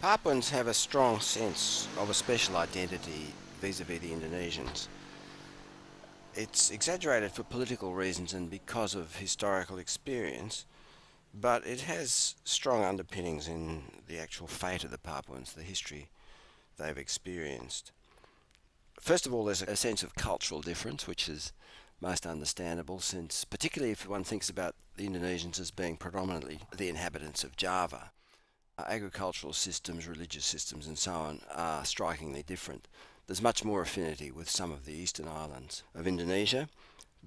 Papuans have a strong sense of a special identity vis-à-vis the Indonesians. It's exaggerated for political reasons and because of historical experience, but it has strong underpinnings in the actual fate of the Papuans, the history they've experienced. First of all, there's a sense of cultural difference, which is most understandable, since, particularly if one thinks about the Indonesians as being predominantly the inhabitants of Java, agricultural systems, religious systems, and so on are strikingly different. There's much more affinity with some of the eastern islands of Indonesia,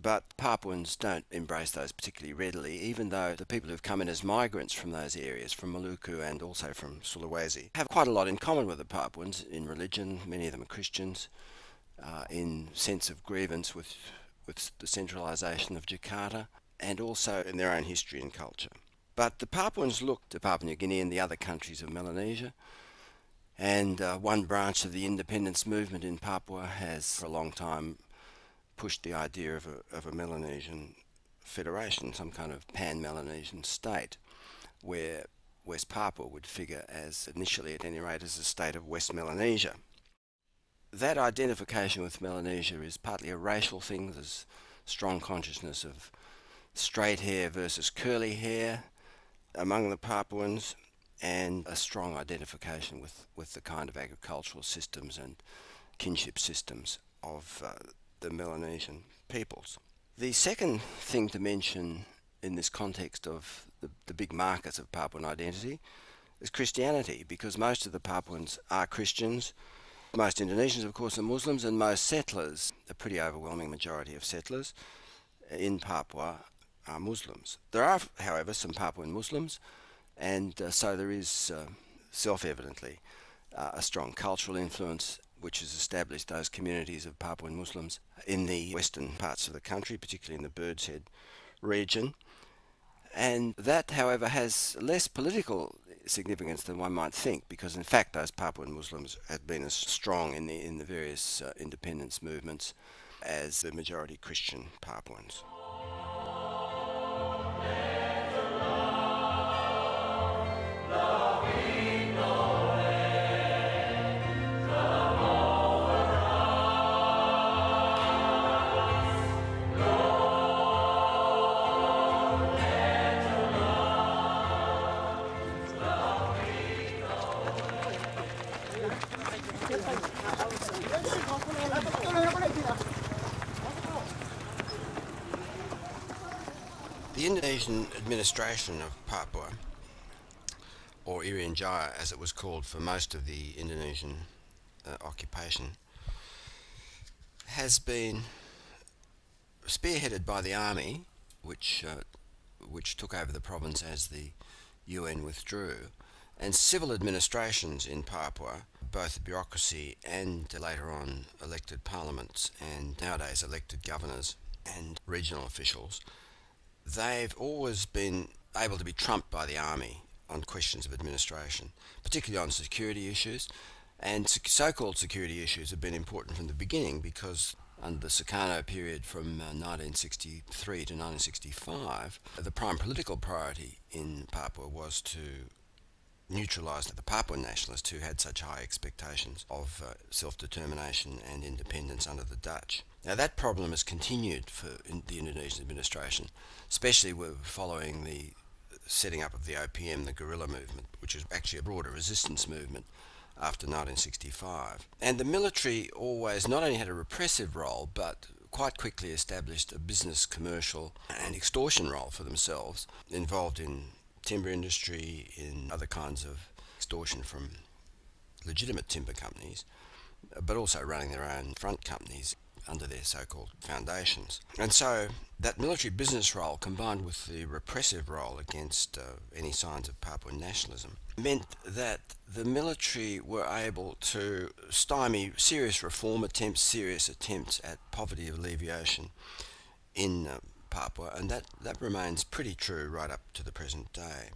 but Papuans don't embrace those particularly readily, even though the people who've come in as migrants from those areas, from Maluku and also from Sulawesi, have quite a lot in common with the Papuans in religion. Many of them are Christians, in sense of grievance with the centralisation of Jakarta, and also in their own history and culture. But the Papuans look to Papua New Guinea and the other countries of Melanesia, and one branch of the independence movement in Papua has for a long time pushed the idea of a Melanesian federation, some kind of pan-Melanesian state, where West Papua would figure as, initially at any rate, as a state of West Melanesia. That identification with Melanesia is partly a racial thing. There's strong consciousness of straight hair versus curly hair among the Papuans, and a strong identification with the kind of agricultural systems and kinship systems of the Melanesian peoples. The second thing to mention in this context of the big markers of Papuan identity is Christianity, because most of the Papuans are Christians. Most Indonesians, of course, are Muslims, and most settlers, a pretty overwhelming majority of settlers in Papua, are Muslims. There are, however, some Papuan Muslims, and so there is self-evidently a strong cultural influence which has established those communities of Papuan Muslims in the western parts of the country, particularly in the Bird's Head region. And that, however, has less political significance than one might think, because in fact those Papuan Muslims have been as strong in the various independence movements as the majority Christian Papuans. The Indonesian administration of Papua, or Irian Jaya as it was called for most of the Indonesian occupation, has been spearheaded by the army, which took over the province as the UN withdrew, and civil administrations in Papua, both bureaucracy and later on elected parliaments and nowadays elected governors and regional officials. They've always been able to be trumped by the army on questions of administration, particularly on security issues. And so-called security issues have been important from the beginning, because under the Sukarno period from 1963 to 1965, the prime political priority in Papua was to neutralise the Papuan nationalists who had such high expectations of self-determination and independence under the Dutch. Now that problem has continued for the Indonesian administration, especially following the setting up of the OPM, the guerrilla movement, which is actually a broader resistance movement after 1965. And the military always not only had a repressive role, but quite quickly established a business, commercial and extortion role for themselves, involved in timber industry, in other kinds of extortion from legitimate timber companies, but also running their own front companies under their so-called foundations. And so that military business role, combined with the repressive role against any signs of Papuan nationalism, meant that the military were able to stymie serious reform attempts, serious attempts at poverty alleviation in Papua, and that remains pretty true right up to the present day.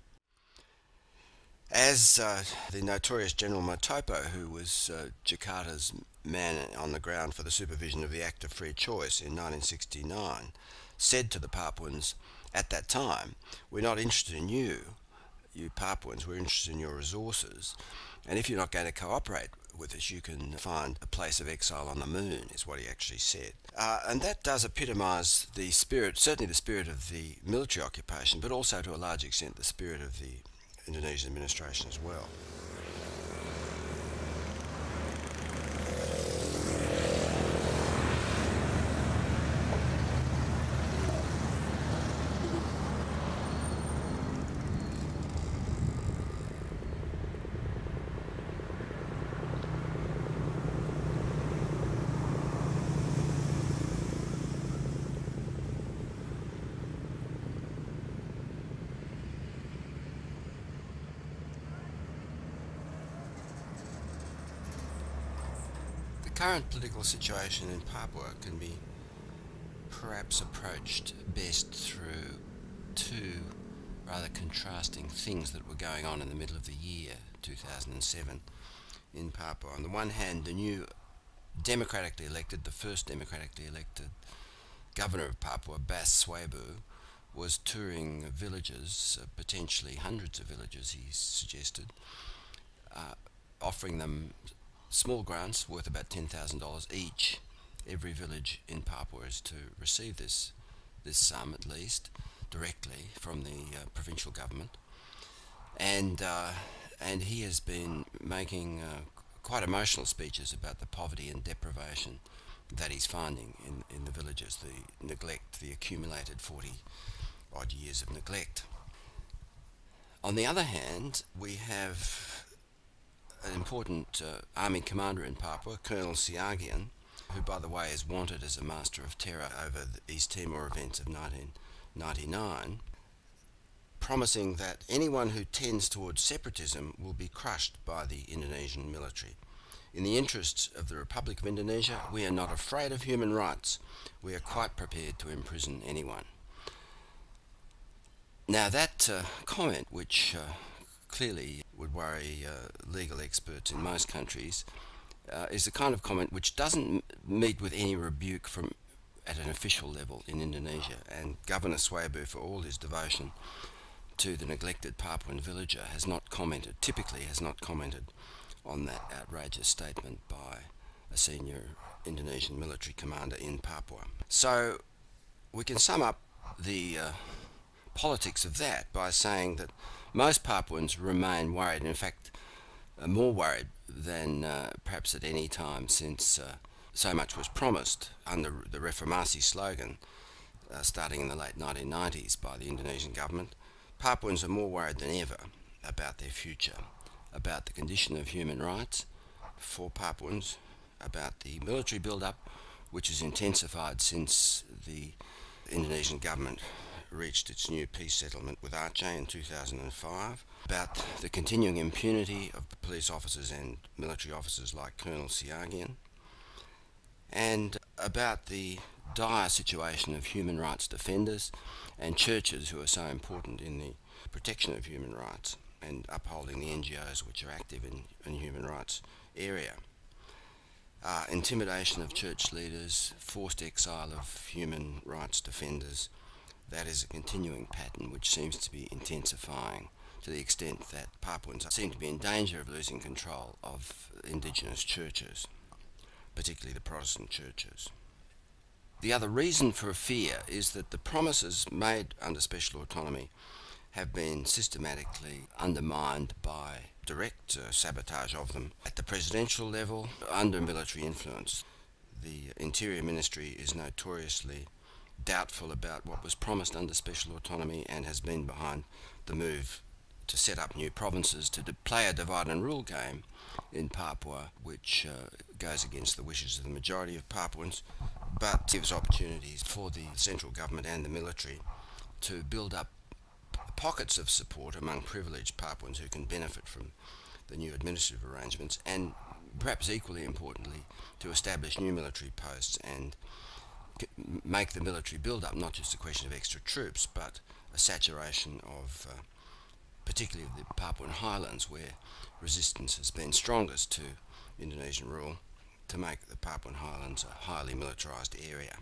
As the notorious General Motopo, who was Jakarta's man on the ground for the supervision of the Act of Free Choice in 1969, said to the Papuans at that time, "We're not interested in you. you Papuans, we're interested in your resources, and if you're not going to cooperate with us, you can find a place of exile on the moon, is what he actually said. And that does epitomise the spirit, certainly the spirit of the military occupation, but also to a large extent the spirit of the Indonesian administration as well. The current political situation in Papua can be perhaps approached best through two rather contrasting things that were going on in the middle of the year 2007 in Papua. On the one hand, the new the first democratically elected governor of Papua, Bas Swabu, was touring villages, potentially hundreds of villages, he suggested, offering them small grants worth about $10,000 each. Every village in Papua is to receive this sum at least directly from the provincial government, and he has been making quite emotional speeches about the poverty and deprivation that he's finding in the villages, the neglect, the accumulated 40 odd years of neglect. On the other hand, we have an important army commander in Papua, Colonel Siagian, who, by the way, is wanted as a master of terror over the East Timor events of 1999, promising that anyone who tends towards separatism will be crushed by the Indonesian military. In the interests of the Republic of Indonesia, we are not afraid of human rights. We are quite prepared to imprison anyone. Now that comment, which clearly would worry legal experts in most countries, is the kind of comment which doesn't meet with any rebuke at an official level in Indonesia, and Governor Swabu, for all his devotion to the neglected Papuan villager, typically has not commented on that outrageous statement by a senior Indonesian military commander in Papua. So we can sum up the politics of that by saying that most Papuans remain worried, in fact more worried than perhaps at any time since so much was promised under the Reformasi slogan starting in the late 1990s by the Indonesian government. Papuans are more worried than ever about their future, about the condition of human rights for Papuans, about the military build-up, which has intensified since the Indonesian government reached its new peace settlement with Aceh in 2005, about the continuing impunity of police officers and military officers like Colonel Siagian, and about the dire situation of human rights defenders and churches who are so important in the protection of human rights and upholding the NGOs which are active in human rights area. Intimidation of church leaders, forced exile of human rights defenders, that is a continuing pattern which seems to be intensifying to the extent that Papuans seem to be in danger of losing control of indigenous churches, particularly the Protestant churches. The other reason for fear is that the promises made under special autonomy have been systematically undermined by direct sabotage of them at the presidential level under military influence. The Interior Ministry is notoriously doubtful about what was promised under special autonomy and has been behind the move to set up new provinces to play a divide and rule game in Papua, which goes against the wishes of the majority of Papuans, but gives opportunities for the central government and the military to build up pockets of support among privileged Papuans who can benefit from the new administrative arrangements, and perhaps equally importantly, to establish new military posts and make the military build-up not just a question of extra troops, but a saturation of particularly of the Papuan highlands, where resistance has been strongest to Indonesian rule, to make the Papuan highlands a highly militarised area.